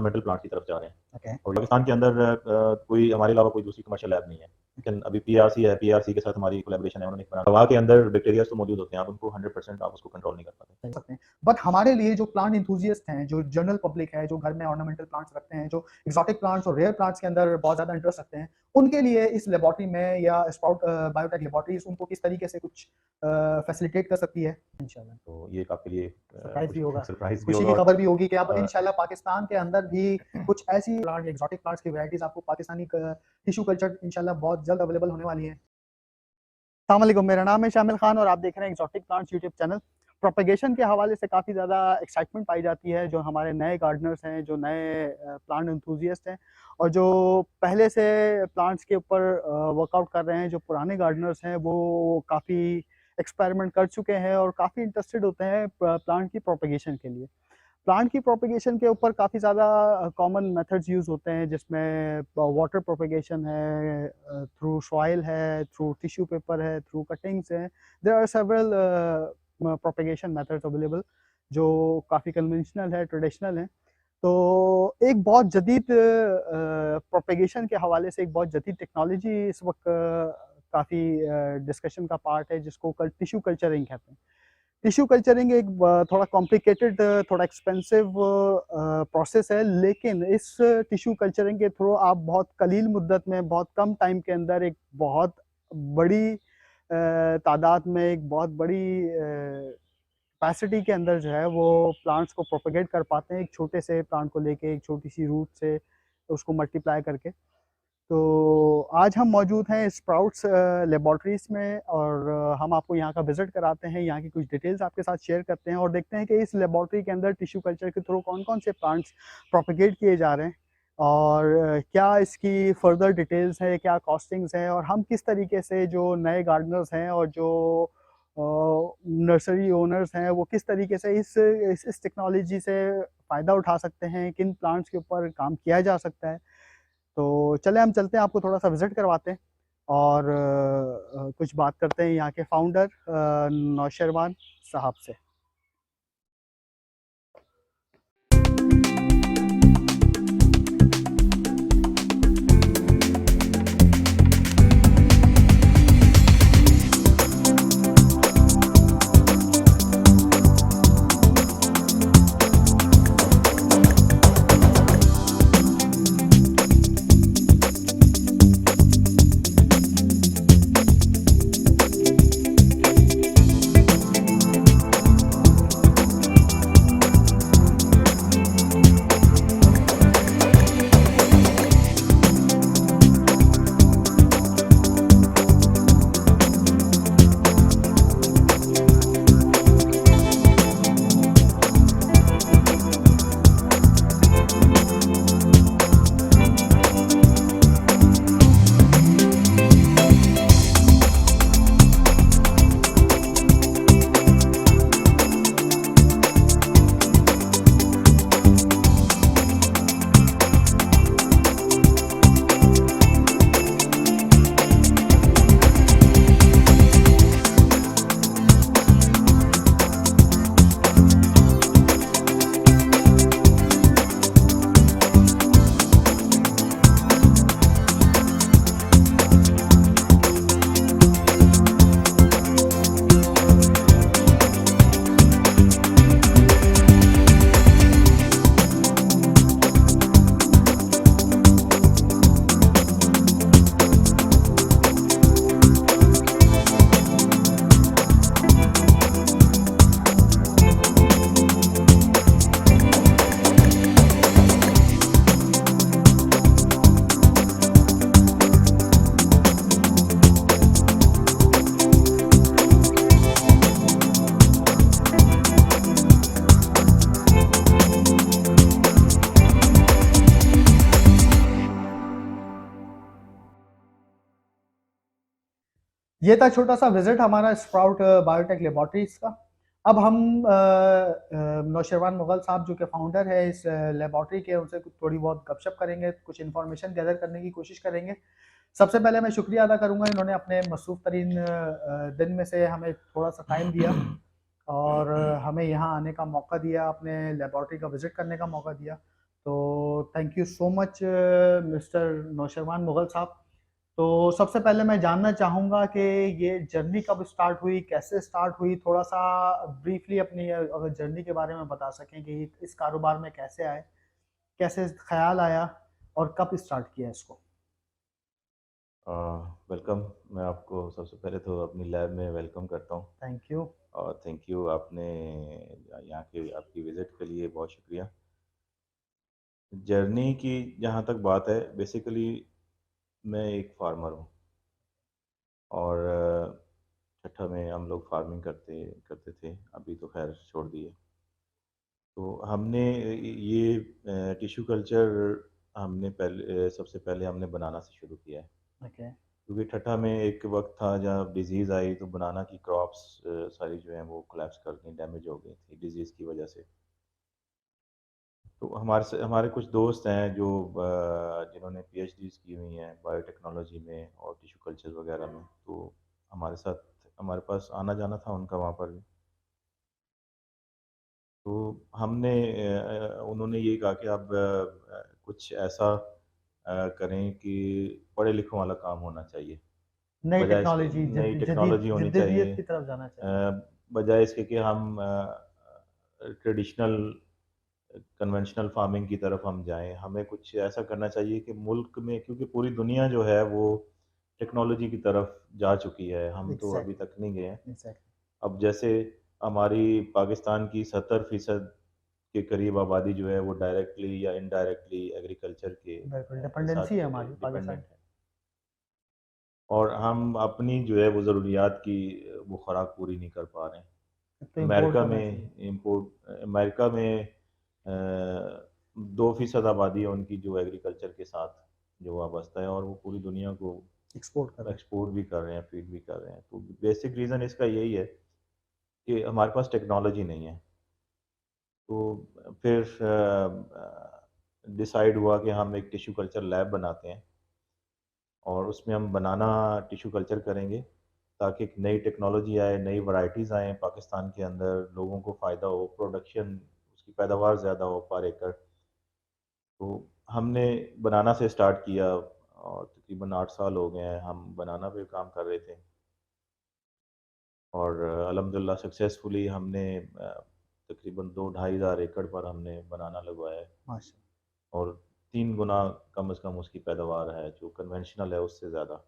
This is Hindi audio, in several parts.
ऑर्नामेंटल प्लांट की तरफ जा रहे हैं। Okay. और पाकिस्तान के अंदर कोई हमारे अलावा कोई दूसरी कमर्शियल लैब नहीं है, लेकिन अभी पीआरसी है, पीआरसी के साथ हमारी कोलैबोरेशन है। उन्होंने हवा के अंदर बैक्टीरिया तो मौजूद होते हैं, आप उनको 100% आप उसको कंट्रोल नहीं कर पाते। बट हमारे लिए जो प्लांट इंथुजियस्ट हैं, जो जनरल पब्लिक है, जो घर में ऑर्नामेंटल प्लांट्स रखते हैं, जो एक्सोटिक प्लांट्स और रेयर प्लांट्स के अंदर बहुत ज्यादा इंटरेस्ट रखते हैं, उनके लिए इस लेबोरेटरी में या स्प्राउट बायोटेक लेबोरेटरीज उनको किस तरीके से कुछ फैसिलिटेट कर सकती है इंशाल्लाह। तो ये आपके लिए सरप्राइज भी होगा, सरप्राइज भी खुशी की होगा। खबर भी होगी कि अब इंशाल्लाह पाकिस्तान के अंदर भी कुछ ऐसी प्लांट एक्सोटिक प्लांट्स की वैरायटीज आपको पाकिस्तानी टिश्यू कल्चर इंशाल्लाह बहुत जल्द अवेलेबल होने वाली है। अस्सलाम वालेकुम, मेरा नाम है शामिल खान और आप देख रहे हैं exotic plants YouTube channel. Propagation के हवाले से काफ़ी ज़्यादा एक्साइटमेंट पाई जाती है, जो हमारे नए गार्डनर्स हैं, जो नए प्लांट एंथुजियस्ट हैं और जो पहले से प्लांट्स के ऊपर वर्कआउट कर रहे हैं, जो पुराने गार्डनर्स हैं वो काफ़ी एक्सपेरिमेंट कर चुके हैं और काफ़ी इंटरेस्टेड होते हैं प्लांट की प्रोपेगेशन के लिए। प्लांट की प्रोपेगेशन के ऊपर काफ़ी ज़्यादा कॉमन मेथड्स यूज़ होते हैं, जिसमें वाटर प्रोपेगेशन है, थ्रू सॉइल है, थ्रू टिश्यू पेपर है, थ्रू कटिंग्स हैं। There are several propagation methods available जो काफ़ी कन्वेंशनल है, ट्रेडिशनल है। तो एक बहुत जदीद प्रोपेगेशन के हवाले से एक बहुत जदीद टेक्नोलॉजी इस वक्त काफ़ी डिस्कशन का पार्ट है, जिसको टिश्यू कल्चरिंग कहते हैं। टिश्यू कल्चरिंग एक थोड़ा कॉम्प्लिकेटेड, थोड़ा एक्सपेंसिव प्रोसेस है, लेकिन इस टिश्यू कल्चरिंग के थ्रू आप बहुत कलील मुद्दत में, बहुत कम टाइम के अंदर एक बहुत बड़ी तादाद में, एक बहुत बड़ी कैपेसिटी के अंदर जो है वो प्लांट्स को प्रोपेगेट कर पाते हैं, एक छोटे से प्लांट को लेके, एक छोटी सी रूट से उसको मल्टीप्लाई करके। तो आज हम मौजूद हैं स्प्राउट्स लेबॉर्ट्रीज में और हम आपको यहाँ का विजिट कराते हैं, यहाँ की कुछ डिटेल्स आपके साथ शेयर करते हैं और देखते हैं कि इस लेबॉर्ट्री के अंदर टिश्यू कल्चर के थ्रू कौन कौन से प्लांट्स प्रोपेगेट किए जा रहे हैं और क्या इसकी फर्दर डिटेल्स है, क्या कॉस्टिंग्स हैं और हम किस तरीके से जो नए गार्डनर्स हैं और जो नर्सरी ओनर्स हैं वो किस तरीके से इस टेक्नोलॉजी से फ़ायदा उठा सकते हैं, किन प्लांट्स के ऊपर काम किया जा सकता है। तो चले हम चलते हैं, आपको थोड़ा सा विज़िट करवाते हैं और कुछ बात करते हैं यहाँ के फाउंडर नौशरवान साहब से। ये था छोटा सा विजिट हमारा स्प्राउट बायोटेक लेबॉर्ट्रीज का। अब हम नौशरवान मुगल साहब जो कि फाउंडर है इस लेबॉर्ट्री के, उनसे थोड़ी बहुत गपशप करेंगे, कुछ इन्फॉर्मेशन गैदर करने की कोशिश करेंगे। सबसे पहले मैं शुक्रिया अदा करूंगा, इन्होंने अपने मसरूफ़ तरीन दिन में से हमें थोड़ा सा टाइम दिया और हमें यहाँ आने का मौका दिया, अपने लेबॉर्ट्री का विज़िट करने का मौका दिया। तो thank you so much mister Nausherwan Mughal साहब। तो सबसे पहले मैं जानना चाहूँगा कि ये जर्नी कब स्टार्ट हुई, कैसे स्टार्ट हुई? थोड़ा-सा ब्रीफली अपनी अगर जर्नी के बारे में बता सकें कि इस कारोबार में कैसे आए? कैसे ख़्याल आया और कब स्टार्ट किया इसको? वेलकम। मैं आपको सबसे पहले तो अपनी लैब में वेलकम करता हूँ थैंक यू। और थैंक यू आपने यहाँ के आपकी विज़िट के लिए बहुत शुक्रिया। जर्नी की जहाँ तक बात है, बेसिकली मैं एक फार्मर हूँ और छठा में हम लोग फार्मिंग करते करते थे, अभी तो खैर छोड़ दिए। तो हमने ये टिश्यू कल्चर हमने पहले सबसे पहले हमने बनाना से शुरू किया है। ओके। क्योंकि ठट्ठा में एक वक्त था जब डिजीज़ आई तो बनाना की क्रॉप्स सारी जो हैं वो कोलैप्स कर गई, डैमेज हो गई थी डिजीज़ की वजह से। तो हमारे कुछ दोस्त हैं जो जिन्होंने पीएचडीज़ की हुई हैं बायोटेक्नोलॉजी में और टिश्यू कल्चर वगैरह में, तो हमारे साथ हमारे पास आना जाना था उनका वहाँ पर भी। तो उन्होंने ये कहा कि आप कुछ ऐसा करें कि पढ़े लिखों वाला काम होना चाहिए। नई बजाय इसके टेक्नोलॉजी नई जदीद टेक्नोलॉजी होनी चाहिए, जद्दीदियत की तरफ जाना चाहिए। बजाय इसके कि हम ट्रेडिशनल कन्वेंशनल फार्मिंग की तरफ हम जाएं। हमें कुछ ऐसा करना चाहिए कि मुल्क में, क्योंकि पूरी दुनिया जो है वो टेक्नोलॉजी की तरफ जा चुकी है, हम तो अभी एग्ज़ैक्टली, तक नहीं गए हैं। एग्ज़ैक्टली। अब जैसे हमारी पाकिस्तान की 70% के करीब आबादी जो है वो डायरेक्टली या इनडायरेक्टली एग्रीकल्चर के बिल्कुल, साथ डिपेंडेंसी है हमारी डिपेंडेंट पाकिस्तान। है। और हम अपनी जो है वो ज़रूरियात की वो खुराक पूरी नहीं कर पा रहे हैं। तो इम्पोर्ट करना चाहिए। अमेरिका में 2% आबादी है उनकी जो एग्रीकल्चर के साथ जो वाबस्ता है, और वो पूरी दुनिया को एक्सपोर्ट कर रहे हैं। एक्सपोर्ट भी कर रहे हैं, फीड भी कर रहे हैं। तो बेसिक रीज़न इसका यही है कि हमारे पास टेक्नोलॉजी नहीं है। तो फिर डिसाइड हुआ कि हम एक टिश्यू कल्चर लैब बनाते हैं और उसमें हम बनाना टिश्यू कल्चर करेंगे, ताकि एक नई टेक्नोलॉजी आए, नई वैरायटीज़ आएँ पाकिस्तान के अंदर, लोगों को फ़ायदा हो, प्रोडक्शन उसकी पैदावार ज़्यादा हो पर एकड़। तो हमने बनाना से स्टार्ट किया और तकरीबन 8 साल हो गए हैं हम बनाना पे काम कर रहे थे। और अल्हम्दुलिल्लाह सक्सेसफुली हमने तकरीबन 2 ढाई हज़ार एकड़ पर हमने बनाना लगवाया है माशा और 3 गुना कम से कम उसकी पैदावार है जो कन्वेंशनल है उससे ज़्यादा,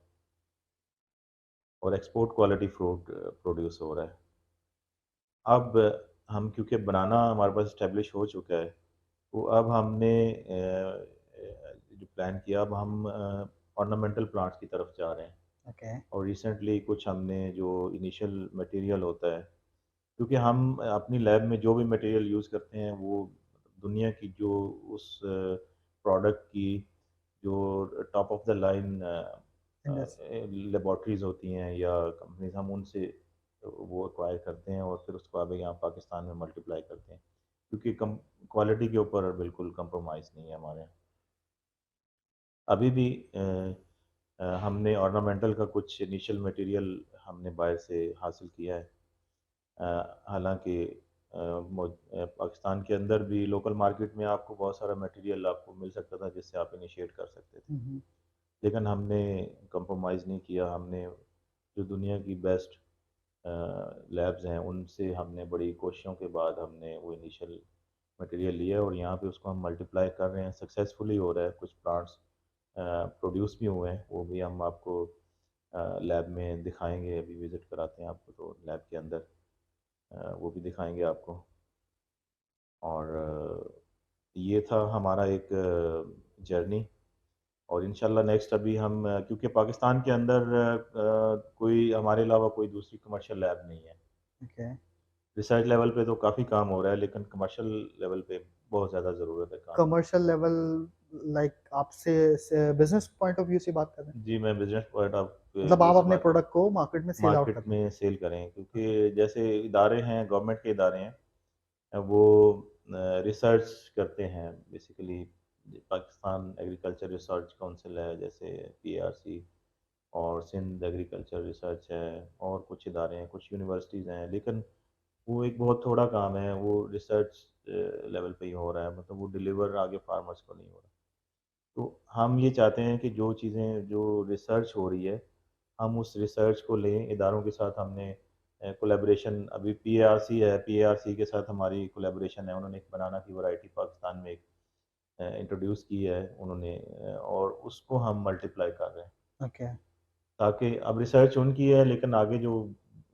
और एक्सपोर्ट क्वालिटी फ्रूट प्रोड्यूस हो रहा है। अब हम क्योंकि बनाना हमारे पास इस्टेब्लिश हो चुका है, तो अब हमने जो प्लान किया, अब हम ऑर्नामेंटल प्लांट्स की तरफ जा रहे हैं। ओके। और रिसेंटली कुछ हमने जो इनिशियल मटेरियल होता है, क्योंकि हम अपनी लैब में जो भी मटेरियल यूज़ करते हैं वो दुनिया की जो उस प्रोडक्ट की जो top of the line Indus laboratories होती हैं या कंपनीज, हम उनसे वो एक्वायर करते हैं और फिर उसको आगे यहाँ पाकिस्तान में मल्टीप्लाई करते हैं, क्योंकि कम क्वालिटी के ऊपर बिल्कुल कंप्रोमाइज़ नहीं है हमारे यहाँ। अभी भी हमने ऑर्नामेंटल का कुछ इनिशियल मटेरियल हमने बाहर से हासिल किया है। हालांकि पाकिस्तान के अंदर भी लोकल मार्केट में आपको बहुत सारा मटेरियल आपको मिल सकता था जिससे आप इनिशिएट कर सकते थे, हुँ, हुँ। लेकिन हमने कंप्रोमाइज़ नहीं किया। हमने जो दुनिया की बेस्ट लैब्स हैं उनसे हमने बड़ी कोशिशों के बाद हमने वो इनिशियल मटेरियल लिया और यहाँ पे उसको हम मल्टीप्लाई कर रहे हैं, सक्सेसफुली हो रहा है। कुछ प्लांट्स प्रोड्यूस भी हुए हैं, वो भी हम आपको लैब में दिखाएंगे, अभी विज़िट कराते हैं आपको तो लैब के अंदर वो भी दिखाएंगे आपको। और ये था हमारा एक जर्नी। और इंशाल्लाह नेक्स्ट अभी हम क्योंकि पाकिस्तान के अंदर कोई हमारे अलावा कोई दूसरी कमर्शियल लैब नहीं है। ओके। रिसर्च लेवल पे तो काफ़ी काम हो रहा है, लेकिन कमर्शियल लेवल पे बहुत ज़्यादा ज़रूरत है काम की। कमर्शियल लेवल लाइक आपसे से बिज़नेस पॉइंट ऑफ व्यू से बात कर रहे हैं? जी, मैं बिज़नेस पॉइंट ऑफ मतलब व्यू आप से अपने बात कर, प्रोडक्ट को मार्केट में सेल आउट मार्केट करना में सेल करें, है। ओके। क्योंकि जैसे इदारे हैं, गवर्नमेंट के इदारे हैं, वो रिसर्च करते हैं basically. Pakistan agriculture research council है जैसे पीआरसी, और सिंध एग्रीकल्चर रिसर्च है, और कुछ इदारे हैं, कुछ यूनिवर्सिटीज़ हैं, लेकिन वो एक बहुत थोड़ा काम है। वो रिसर्च लेवल पे ही हो रहा है, मतलब वो डिलीवर आगे फार्मर्स को नहीं हो रहा। तो हम ये चाहते हैं कि जो चीज़ें जो रिसर्च हो रही है, हम उस रिसर्च को लें, इदारों के साथ हमने कोलैबोरेशन, अभी पीएआरसी है, पीएआरसी के साथ हमारी कोलैबोरेशन है, उन्होंने एक बनाना की वैरायटी पाकिस्तान में एक इंट्रोड्यूस की है उन्होंने, और उसको हम मल्टीप्लाई कर रहे हैं, ओके, ताकि अब रिसर्च उनकी है लेकिन आगे जो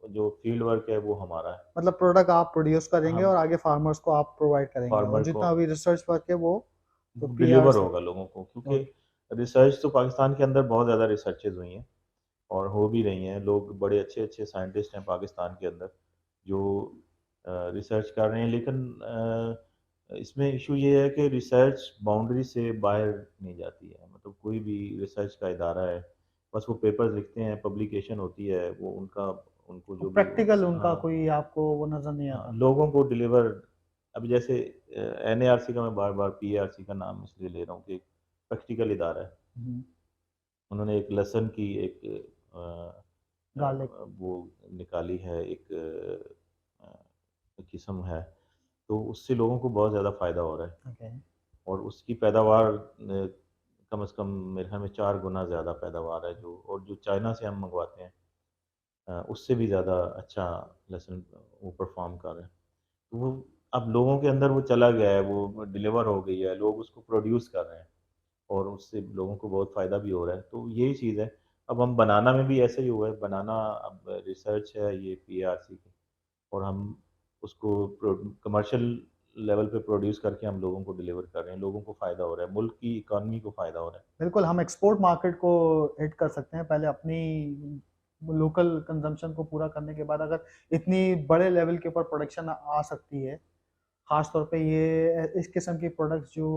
जो फील्ड वर्क है वो हमारा है। मतलब प्रोडक्ट आप प्रोड्यूस करेंगे हम और आगे फार्मर्स को आप प्रोवाइड करेंगे और फार्मर को जितना अभी रिसर्च वर्क है वो तो डिलीवर पीआरसी। होगा लोगों को, क्योंकि ओके, रिसर्च तो पाकिस्तान के अंदर बहुत ज़्यादा रिसर्चेज़ हुई हैं और हो भी रही हैं। लोग बड़े अच्छे-अच्छे साइंटिस्ट हैं पाकिस्तान के अंदर जो रिसर्च कर रहे हैं, लेकिन इसमें इशू ये है कि रिसर्च बाउंड्री से बाहर नहीं जाती है। मतलब कोई भी रिसर्च का इदारा है, बस वो पेपर्स लिखते हैं, पब्लिकेशन होती है, वो उनका उनको जो भी प्रैक्टिकल उनका हाँ, कोई आपको वो नजर नहीं हाँ, आता। लोगों को डिलीवर, अभी जैसे एनएआरसी का मैं बार-बार पीएआरसी का नाम इसलिए ले रहा हूँ कि एक प्रैक्टिकल इदारा है। हम्म, उन्होंने एक लहसुन की एक गार्लिक। वो निकाली है, एक किस्म है, तो उससे लोगों को बहुत ज़्यादा फ़ायदा हो रहा है ओके, और उसकी पैदावार कम से कम मेरे ख्याल में 4 गुना ज़्यादा पैदावार है, जो और जो चाइना से हम मंगवाते हैं उससे भी ज़्यादा अच्छा लहसुन वो परफ़ॉर्म कर रहे हैं। तो वो अब लोगों के अंदर वो चला गया है, वो डिलीवर हो गई है, लोग उसको प्रोड्यूस कर रहे हैं और उससे लोगों को बहुत फ़ायदा भी हो रहा है। तो यही चीज़ है। अब हम बनाना में भी ऐसा ही हुआ है, बनाना अब रिसर्च है ये पीआरसी की, और हम उसको कमर्शियल लेवल पे प्रोड्यूस करके हम लोगों को डिलीवर कर रहे हैं। लोगों को फ़ायदा हो रहा है, मुल्क की इकॉनमी को फ़ायदा हो रहा है। बिल्कुल हम एक्सपोर्ट मार्केट को हिट कर सकते हैं पहले अपनी लोकल कंजम्पशन को पूरा करने के बाद अगर इतनी बड़े लेवल के ऊपर प्रोडक्शन आ सकती है, खास तौर पे ये इस किस्म की प्रोडक्ट्स जो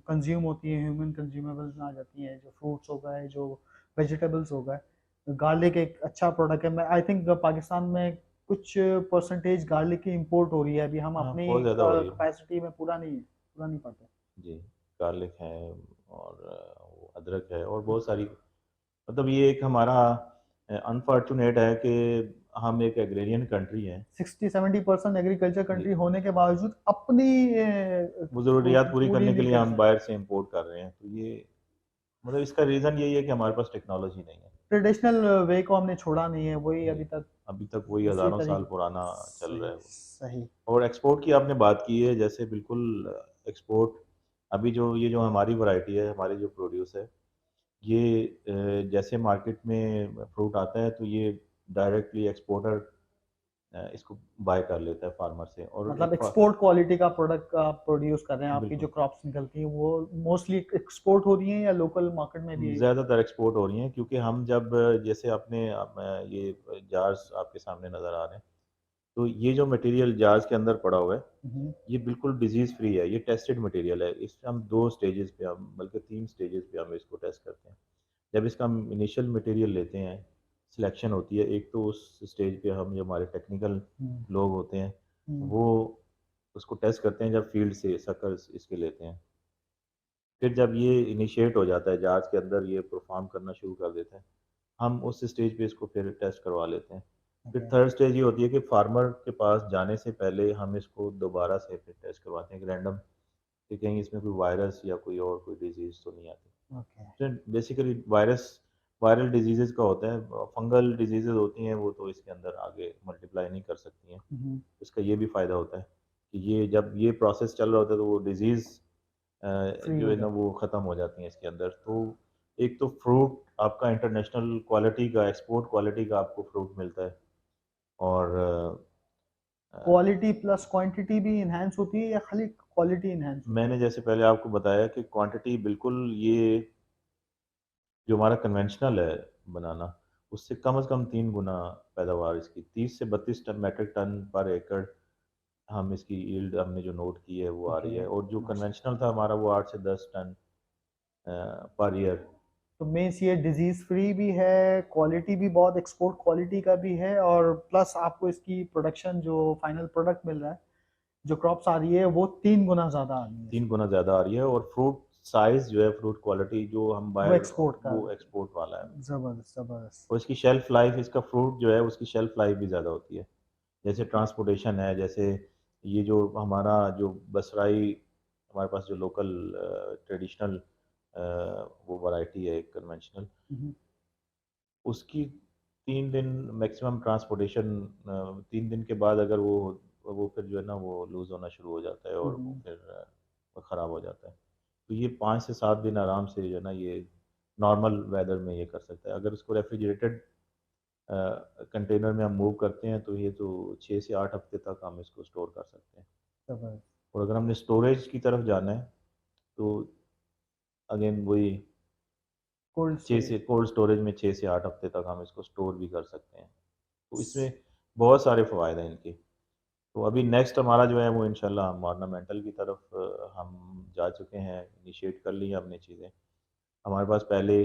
कंज्यूम होती हैं, ह्यूमन कंज्यूमेबल्स में आ जाती हैं, जो फ्रूट्स हो गए, जो वेजिटेबल्स हो गए। गार्लिक एक अच्छा प्रोडक्ट है। मैं आई थिंक पाकिस्तान में कुछ परसेंटेज गार्लिक की इंपोर्ट हो रही है, अभी हम हाँ, अपनी बहुत ज़्यादा हो रही है। कैपेसिटी में पूरा नहीं पाते। जी, गार्लिक है और वो अदरक है और बहुत सारी, मतलब ये एक हमारा अनफॉर्चुनेट है कि हम एक एग्रेरियन कंट्री हैं। 60-70% एग्रीकल्चर जी, कंट्री होने के बावजूद अपनी वो ज़रूरियात पूरी पूरी करने के नहीं लिए कर हम सकते। बाहर से इम्पोर्ट कर रहे हैं। तो ये मतलब इसका रीज़न यही है कि हमारे पास टेक्नोलॉजी नहीं है। ट्रेडिशनल वे को हमने छोड़ा नहीं है, वही जी, अभी तक अभी तक वही उसी हज़ारों साल तरीके। पुराना चल रहा सही है वो। सही। और एक्सपोर्ट की आपने बात की है, जैसे बिल्कुल एक्सपोर्ट, अभी जो ये जो हमारी वैरायटी है, हमारी जो प्रोड्यूस है, ये जैसे मार्केट में फ्रूट आता है तो ये डायरेक्टली एक्सपोर्टर इसको बाय कर लेता है फार्मर से, और मतलब एक एक्सपोर्ट क्वालिटी का प्रोडक्ट आप प्रोड्यूस कर रहे हैं, आपकी जो बिल्कुल क्रॉप्स निकलती हैं वो मोस्टली एक्सपोर्ट हो रही हैं या लोकल मार्केट में भी। ज़्यादातर एक्सपोर्ट हो रही हैं, क्योंकि हम जब जैसे आपने ये जार्स आपके सामने नज़र आ रहे हैं, तो ये जो मटेरियल जार्स के अंदर पड़ा हुआ है, हम्म, ये बिल्कुल डिजीज़ फ्री है, ये टेस्टेड मटेरियल है। इस हम 2 स्टेजेस पे, हम बल्कि 3 स्टेजेस पे हम इसको टेस्ट करते हैं। जब इसका हम इनिशियल मटेरियल लेते हैं, सिलेक्शन होती है, एक तो उस स्टेज पे हम जो हमारे टेक्निकल हम्म, लोग होते हैं, हम्म, वो उसको टेस्ट करते हैं, जब फील्ड से सकर्स इसके लेते हैं। फिर जब ये इनिशिएट हो जाता है जार्ज के अंदर, ये परफॉर्म करना शुरू कर देता है, हम उस स्टेज पे इसको फिर टेस्ट करवा लेते हैं। फिर ओके, थर्ड स्टेज ये होती है कि फार्मर के पास जाने से पहले हम इसको दोबारा से फिर टेस्ट करवाते हैं कि रैंडम, कि कहीं इसमें कोई वायरस या कोई और कोई डिजीज़ तो नहीं आती। ओके, तो बेसिकली वायरल डिजीज़ेज़ का होता है, फंगल डिजीज़ेज़ होती हैं, वो तो इसके अंदर आगे मल्टीप्लाई नहीं कर सकती हैं। हम्म, इसका ये भी फ़ायदा होता है कि ये जब ये प्रोसेस चल रहा होता है तो वो डिज़ीज़ फ्री जो हो है ना जाता वो ख़त्म हो जाती हैं इसके अंदर। तो एक तो फ्रूट आपका इंटरनेशनल क्वालिटी का, एक्सपोर्ट क्वालिटी का आपको फ्रूट मिलता है, और है। क्वालिटी प्लस क्वांटिटी भी इनहेंस होती है या खाली क्वालिटी इनहेंस होती है? मैंने जैसे पहले आपको बताया कि क्वांटिटी बिल्कुल, ये जो हमारा कन्वेंशनल है बनाना, उससे कम से कम 3 गुना पैदावार इसकी, 30 से 32 टन मैट्रिक टन पर एकड़ हम इसकी यील्ड हमने जो नोट की है वो आ रही ओके, है, और जो माशा। कन्वेंशनल था हमारा वो 8 से 10 टन पर ईयर। तो मीन्स ये डिजीज फ्री भी है, क्वालिटी भी बहुत एक्सपोर्ट क्वालिटी का भी है और प्लस आपको इसकी प्रोडक्शन जो फाइनल प्रोडक्ट मिल रहा है, जो क्रॉप्स आ रही है वो 3 गुना ज्यादा आ रही है 3 इसकी। गुना ज़्यादा आ रही है, और फ्रूट साइज़ जो है, फ्रूट क्वालिटी जो हम वो बाहर, एक्सपोर्ट का। वो एक्सपोर्ट वाला है। जबरदस्त जबरदस्त। और इसकी शेल्फ लाइफ, इसका फ्रूट जो है उसकी शेल्फ लाइफ भी ज़्यादा होती है। जैसे ट्रांसपोर्टेशन है, जैसे ये जो हमारा जो बसराई, हमारे पास जो लोकल ट्रेडिशनल वो वैरायटी है कन्वेंशनल, हम्म, उसकी 3 दिन मैक्सिमम ट्रांसपोर्टेशन, 3 दिन के बाद अगर वो फिर जो है ना वो लूज़ होना शुरू हो जाता है और वो हम्म, फिर वो ख़राब हो जाता है। तो ये 5 से 7 दिन आराम से जो है ना ये नॉर्मल वेदर में ये कर सकता है। अगर उसको रेफ्रिजरेटेड कंटेनर में हम मूव करते हैं तो ये तो 6 से 8 हफ्ते तक हम इसको स्टोर कर सकते हैं। जबरदस्त। और अगर हमने स्टोरेज की तरफ जाना है तो अगेन वही कोल्ड 6 से स्टोरेज। कोल्ड स्टोरेज में 6 से 8 हफ्ते तक हम इसको स्टोर भी कर सकते हैं। तो इसमें बहुत सारे फ़वायद हैं इनके। तो अभी नेक्स्ट हमारा जो है वो इंशाल्लाह हम ऑर्नामेंटल की तरफ हम जा चुके हैं, इनिशिएट कर ली हैं हमने चीज़ें। हमारे पास पहले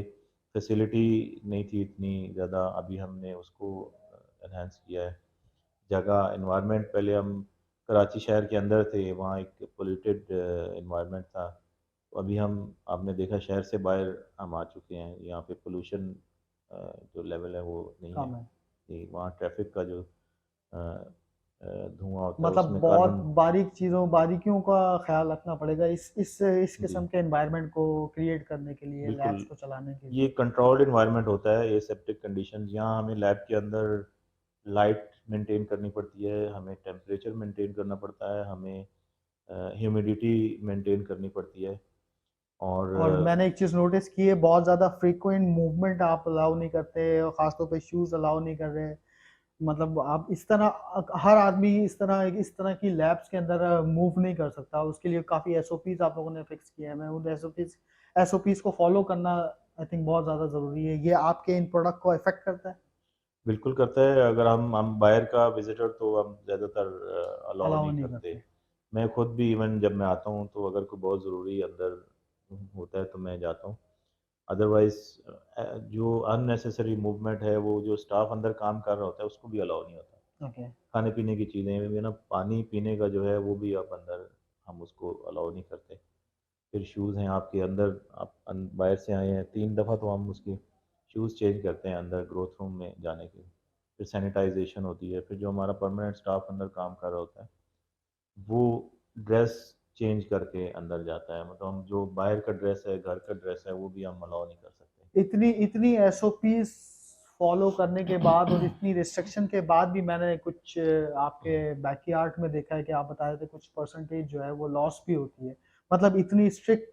फैसिलिटी नहीं थी इतनी ज़्यादा, अभी हमने उसको एनहांस किया है। जगह एनवायरनमेंट, पहले हम कराची शहर के अंदर थे, वहाँ एक पोल्यूटेड एनवायरनमेंट था। तो अभी हम, आपने देखा शहर से बाहर हम आ चुके हैं, यहाँ पे पोल्यूशन जो लेवल है वो नहीं है। कम है। ये वहाँ ट्रैफिक का जो धुआं होता है मतलब उसमें बहुत कार्बन। बारीक चीज़ों बारीकियों का ख्याल रखना पड़ेगा इस जी किस्म के एनवायरनमेंट को क्रिएट करने के लिए, बिल्कुल, लैब्स को चलाने के ये लिए। कंट्रोल्ड एनवायरनमेंट होता है, ये सेप्टिक कंडीशंस, यहाँ हमें लैब के अंदर लाइट मेंटेन करनी पड़ती है, हमें टेम्परेचर मेंटेन करना पड़ता है, हमें ह्यूमिडिटी मेंटेन करनी पड़ती है। और और मैंने एक चीज़ नोटिस की है, बहुत ज़्यादा फ्रीक्वेंट मूवमेंट आप अलाउ नहीं करते, और ख़ासतौर पे शूज़ अलाउ नहीं कर रहे। मतलब आप इस तरह हर आदमी इस तरह की लैब्स के अंदर मूव नहीं कर सकता। उसके लिए काफ़ी एसओपीज़ आप लोगों ने फिक्स किए हैं। मैं उन एसओपीज़ को फॉलो करना आई थिंक बहुत ज़्यादा ज़रूरी है। ये आपके इन प्रोडक्ट को इफ़ेक्ट करता है? बिल्कुल करता है, अगर हम बाहर का विजिटर तो हम ज़्यादातर अलाउ अलाउ नहीं नहीं करते। करते। मैं खुद भी इवन जब मैं आता हूँ तो अगर कोई बहुत ज़रूरी अंदर होता है तो मैं जाता हूँ। अदरवाइज़ जो अननेसेसरी मूवमेंट है, वो जो स्टाफ अंदर काम कर रहा होता है उसको भी अलाउ नहीं होता। ओके। खाने पीने की चीज़ें भी ना, पानी पीने का जो है वो भी आप अंदर, हम उसको अलाउ नहीं करते। फिर शूज़ हैं आपके अंदर, आप बाहर से आए हैं, 3 दफ़ा तो हम उसके शूज़ चेंज करते हैं अंदर ग्रोथ रूम में जाने के। फिर सैनिटाइजेशन होती है, फिर जो हमारा परमानेंट स्टाफ अंदर काम कर रहा होता है वो ड्रेस चेंज करके अंदर जाता है। मतलब हम जो बाहर का ड्रेस है, घर का ड्रेस है, वो भी हम अलाउ नहीं कर सकते। इतनी इतनी एसओपीज़ फॉलो करने के बाद और इतनी रिस्ट्रिक्शन के बाद भी मैंने कुछ आपके बैकयार्ड में देखा है कि आप बता रहे थे कुछ परसेंटेज जो है वो लॉस भी होती है। मतलब इतनी स्ट्रिक्ट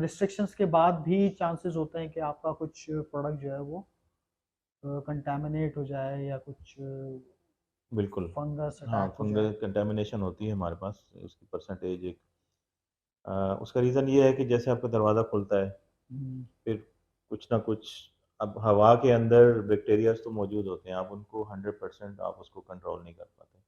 रिस्ट्रिक्शंस के बाद भी चांसेस होते हैं कि आपका कुछ प्रोडक्ट जो है वो कंटामिनेट हो जाए या कुछ बिल्कुल। फंगस हाँ, अटैक हो जाए। फंगल कंटेमिनेशन होती है हमारे पास, उसकी परसेंटेज एक उसका रीज़न ये है कि जैसे आपका दरवाज़ा खुलता है, हम्म, फिर कुछ ना कुछ, अब हवा के अंदर बैक्टीरियाज तो मौजूद होते हैं, आप उनको 100% आप उसको कंट्रोल नहीं कर पाते।